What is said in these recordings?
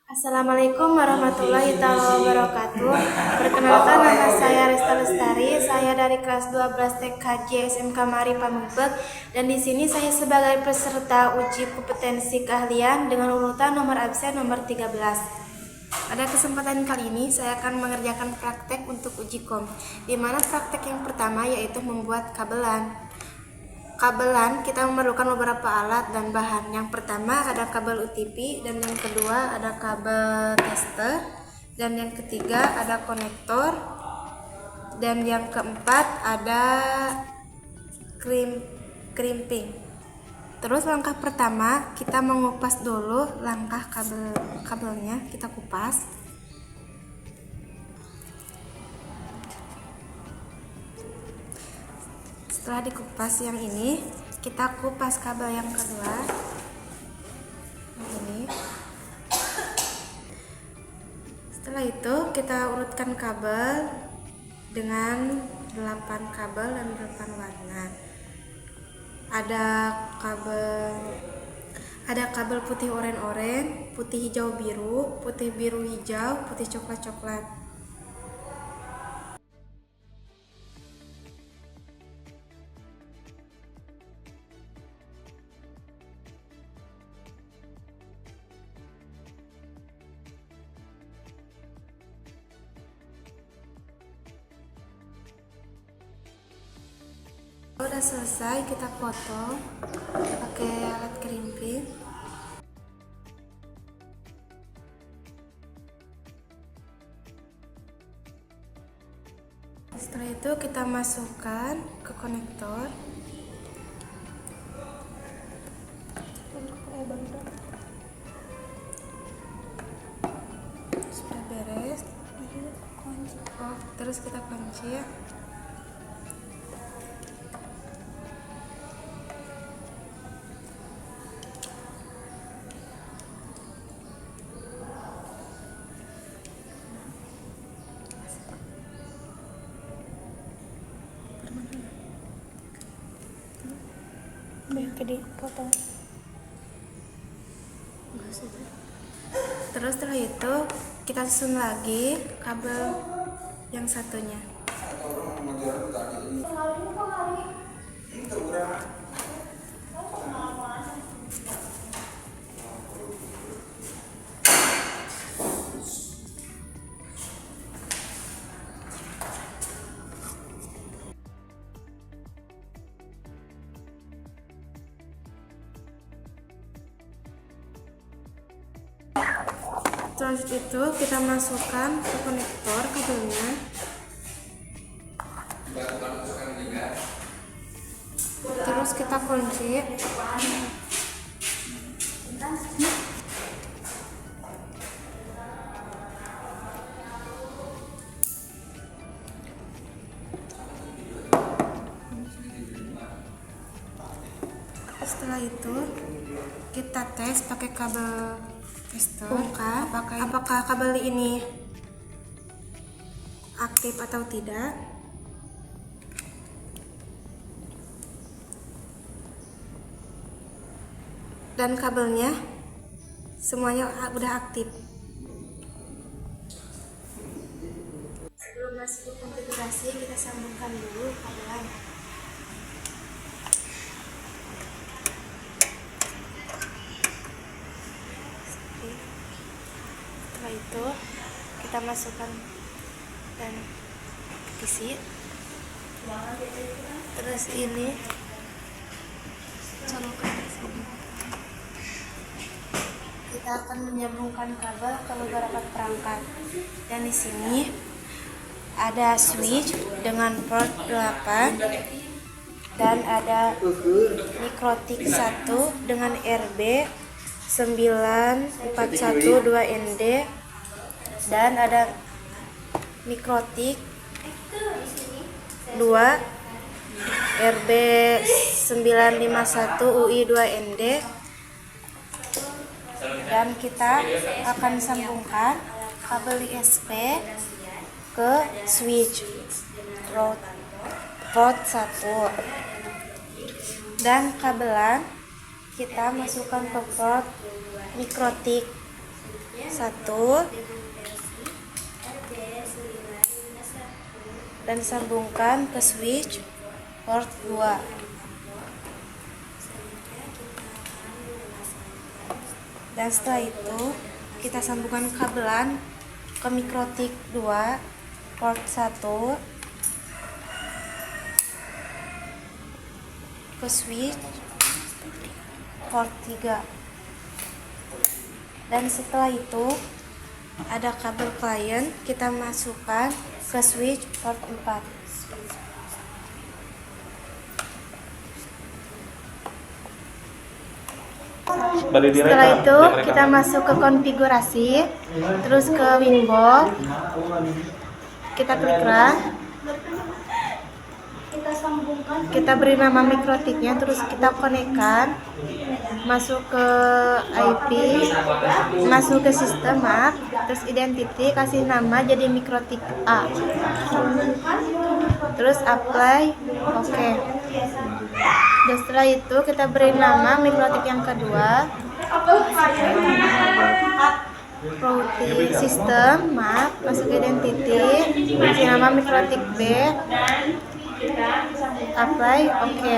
Assalamualaikum warahmatullahi wabarakatuh. Perkenalkan, nama saya Resta Lestari. Saya dari kelas 12 TKJ SMK Mari Pamubek, dan di sini saya sebagai peserta uji kompetensi keahlian dengan urutan nomor absen nomor 13. Pada kesempatan kali ini saya akan mengerjakan praktek untuk uji kom, di mana praktek yang pertama yaitu membuat kabelan. Kabelan kita memerlukan beberapa alat dan bahan. Yang pertama ada kabel UTP, dan yang kedua ada kabel tester, dan yang ketiga ada konektor, dan yang keempat ada crimping. Terus langkah pertama kita mengupas dulu langkah kabelnya, kita kupas. Setelah dikupas yang ini, kita kupas kabel yang kedua. Ini. Setelah itu kita urutkan kabel dengan 8 kabel dan 8 warna. Ada kabel putih oranye, putih hijau biru, putih biru hijau, putih coklat. Udah selesai, kita potong pakai alat crimping. Setelah itu kita masukkan ke konektor. Sudah beres. Terus kita kunci ya. Gede potong. Terus setelah itu kita susun lagi kabel yang satunya. Terus itu kita masukkan ke konektor kabelnya. Terus kita kunci. Setelah itu kita tes pakai kabel tester, apakah kabel ini aktif atau tidak. Dan kabelnya semuanya udah aktif. Sebelum masuk ke konfigurasi, kita sambungkan dulu kabelnya. Setelah itu kita masukkan dan isi. Terus ini colokan di sini. Kita akan menyambungkan kabel ke beberapa perangkat. Dan di sini ada switch dengan port 8, dan ada mikrotik 1 dengan RB 9412ND, dan ada mikrotik 2 RB 951 UI2ND. Dan kita akan sambungkan kabel ISP ke switch port 1, dan kabelan kita masukkan ke port mikrotik 1 dan sambungkan ke switch port 2. Dan setelah itu kita sambungkan kabelan ke mikrotik 2 port 1 ke switch port 3. Dan setelah itu ada kabel klien, kita masukkan ke switch port 4. Setelah itu kita masuk ke konfigurasi, terus ke Winbox, kita klik run, kita beri nama mikrotiknya, terus kita konekkan, masuk ke IP, masuk ke sistem, terus identity, kasih nama jadi mikrotik A, terus apply, oke. Dan setelah itu kita beri nama mikrotik yang kedua, routing system, masuk ke identity, kasih nama mikrotik B, apply, oke.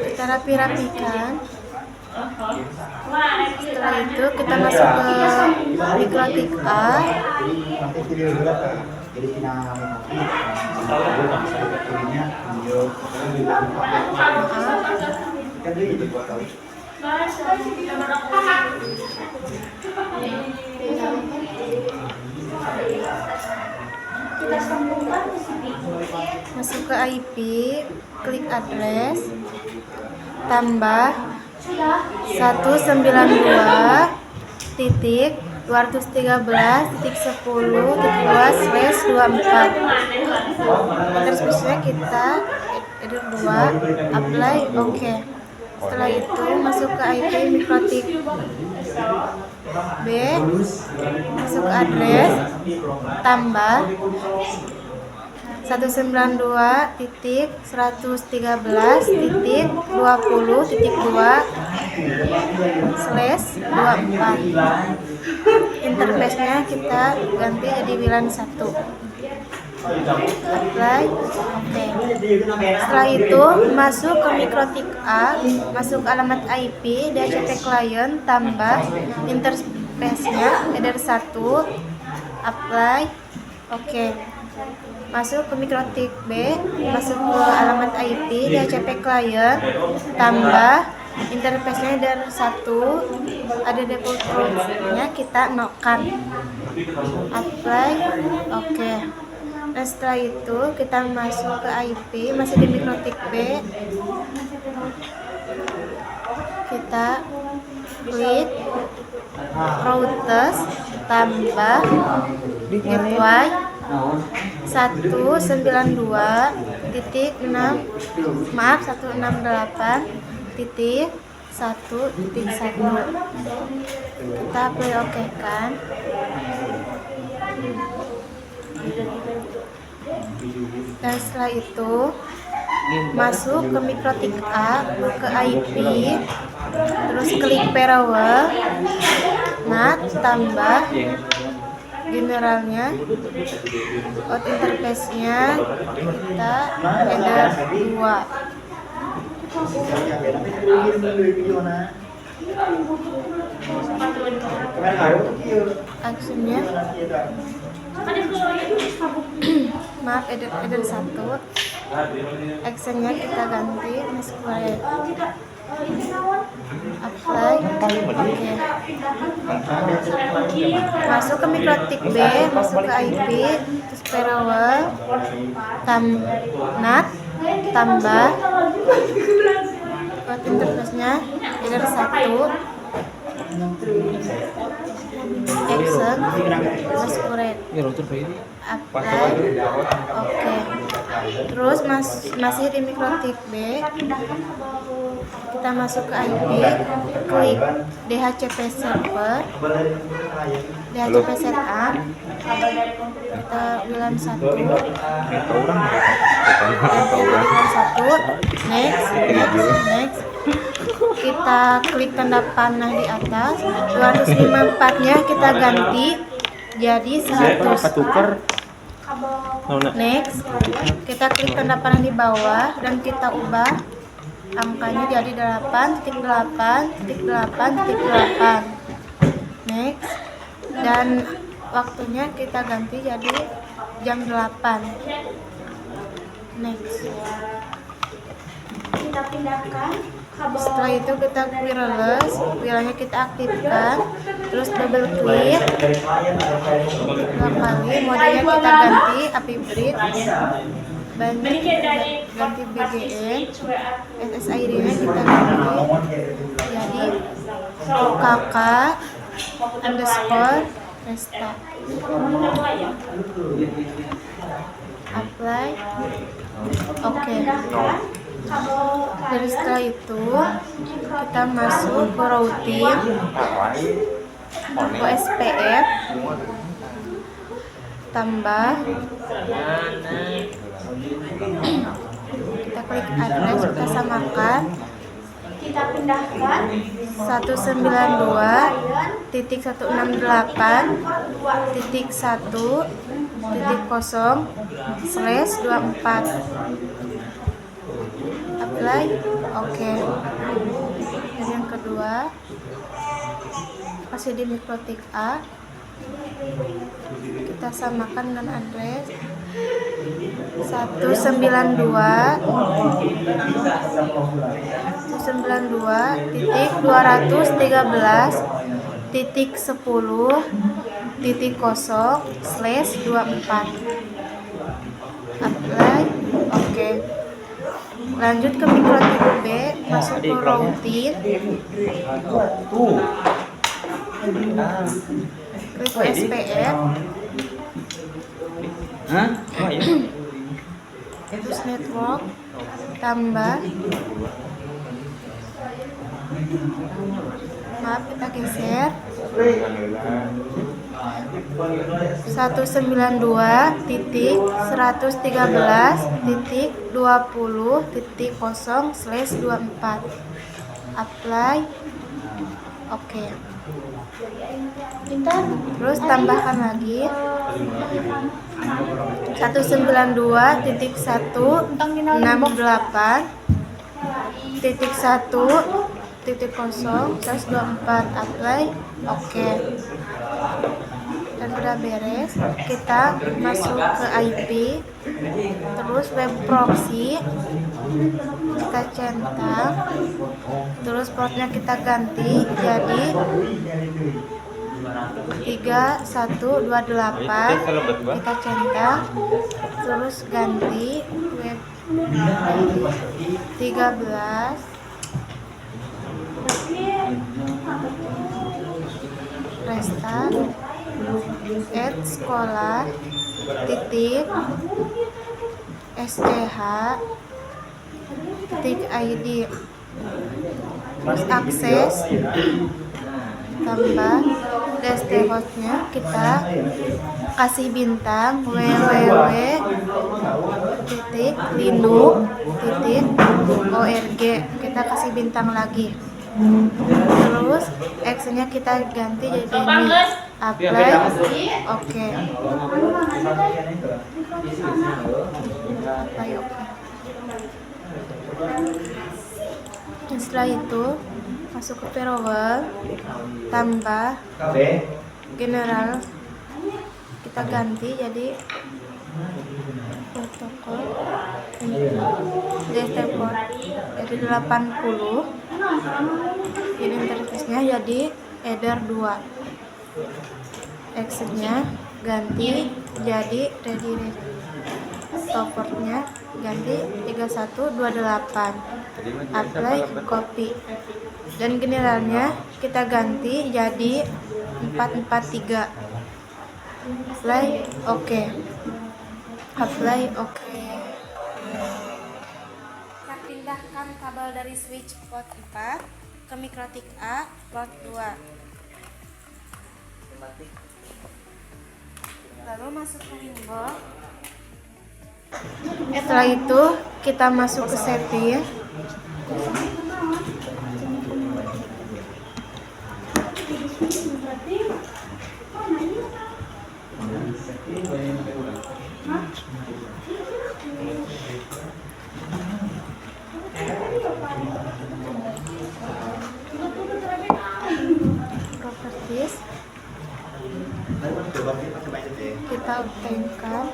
Kita rapi-rapikan. Setelah itu kita masuk ke mikrotik A. Masuk ke IP, klik address, tambah 192.213.10.2/24. Terus biasanya kita edit 2, apply, oke. Setelah itu masuk ke IP mikrotik B, masuk ke address, tambah 192.120.2/24. Interface-nya kita ganti jadi WLAN 1. Apply, oke. Setelah itu masuk ke mikrotik A, masuk alamat IP, DHCP client, tambah interface-nya header 1, apply, oke. Masuk ke mikrotik B, masuk ke alamat IP, DHCP client, tambah interface-nya header 1, ada default route-nya, kita nokan, apply, oke. Nah setelah itu kita masuk ke IP, masih di mikrotik B, kita klik routers, tambah gateway 168.168.1.1. Kita apply, oke kan. Dan setelah itu masuk ke mikrotik A, ke IP, terus klik parallel, tambah generalnya, out interface-nya kita header 2. Actionnya maaf, header 1, actionnya kita ganti masuk ke apply, oke. Masuk ke mikrotik B, masuk ke IP, terus parallel, tambah buat interface-nya header 1, beubeung terus kuret apply. Oke. Terus masih di mikrotik B, kita masuk ke IP, klik DHCP server, DHCP setup, kita bilang 1, next. Kita klik tanda panah di atas, 254 nya kita ganti jadi 100. Next, kita klik tanda panah di bawah dan kita ubah angkanya jadi 8.8.8.8. Next, dan waktunya kita ganti jadi jam 8. Next, kita pindahkan. Setelah itu kita wireless, wiranya kita aktifkan, terus double klik 2 kali, modenya kita ganti API Bridge, ganti BGN, SSID nya kita ganti jadi KK underscore restart. Apply. Oke. Dari setelah itu kita masuk ke routing, OSPF, tambah, kita klik address, kita samakan, kita pindahkan 192.1.1.0/24. Apply. Oke. Dan yang kedua masih di mikrotik A, kita samakan dengan address 192.1.213.10.0/24. Apply. Oke. Lanjut ke mikrotik B, masuk ke routing, klik SPF, terus network, tambah, maaf kita geser, 192.113.20.0/24. Apply. Oke. Terus tambahkan lagi 192.168.1.0/24. Apply. Oke. Dan udah beres, kita masuk ke IP, terus web proxy kita centang, terus portnya kita ganti jadi 3128, kita centang, terus ganti web 13 restart sekolah titik SCH titik ID, terus akses tambah DST hostnya kita kasih bintang www.linux.org, kita kasih bintang lagi, terus actionnya kita ganti jadi ini. Apply. Oke. Apply. Oke. Setelah itu masuk ke firewall, tambah general, kita ganti jadi protokol DST port jadi 80, jadi interface-nya jadi header 2, exit-nya ganti jadi ready portnya ganti 3128. Apply. Copy, dan generalnya kita ganti jadi 443. Apply oke. Apply oke. Kita pindahkan kabel dari switch port 4 ke mikrotik A port 2. Lalu masuk ke window. Setelah itu kita masuk ke setting. Properties. Kita obtenkan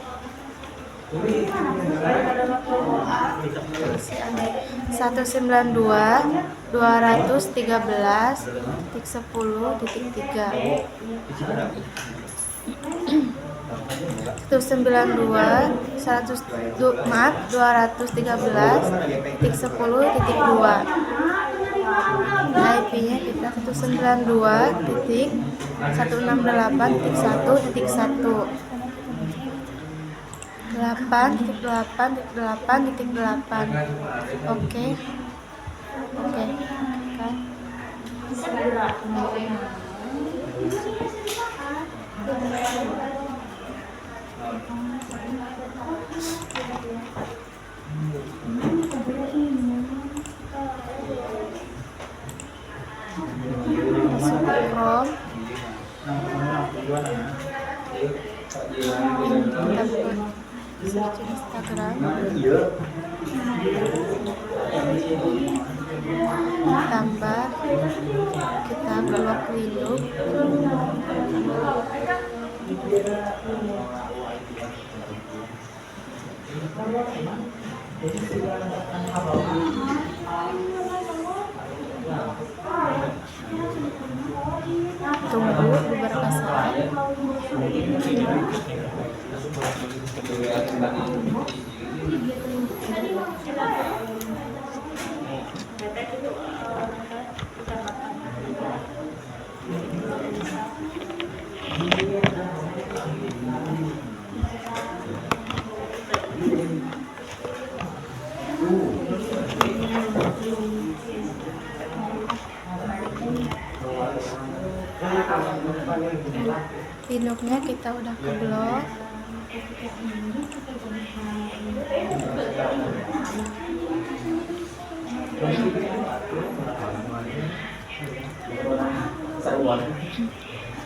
213.10.3. IP-nya kita 192.168.1.8.8.8.8. Oke. Masuk ke Chrome. Search Instagram. Tambah kita blok hidup. Tunggu beberapa saat. Pinuknya kita udah keblok.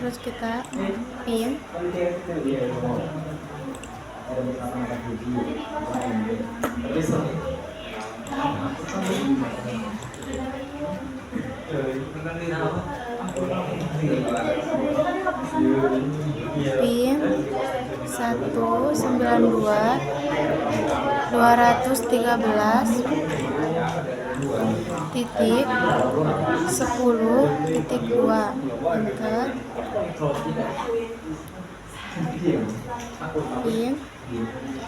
Terus kita pin. Pin 192.213.10.2. Enter. Pin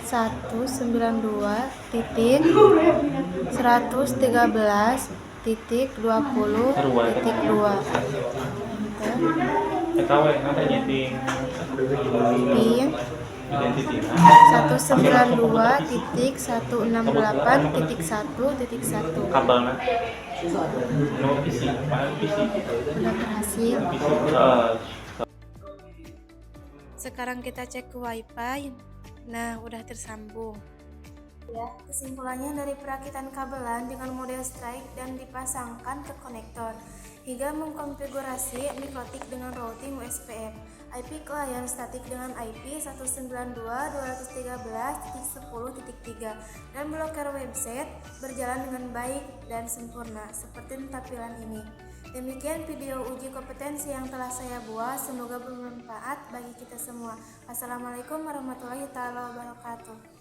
192.113.20.2. Pin 192.168.1.1. Kabelnya Udah berhasil. Sekarang kita cek ke wifi. Nah, udah tersambung. Ya, kesimpulannya dari perakitan kabelan dengan model strike dan dipasangkan ke konektor hingga mengkonfigurasi mikrotik dengan routing USPF, IP klien statik dengan IP 192.213.10.3 dan blokir website berjalan dengan baik dan sempurna seperti tampilan ini. Demikian video uji kompetensi yang telah saya buat, semoga bermanfaat bagi kita semua. Wassalamualaikum warahmatullahi wabarakatuh.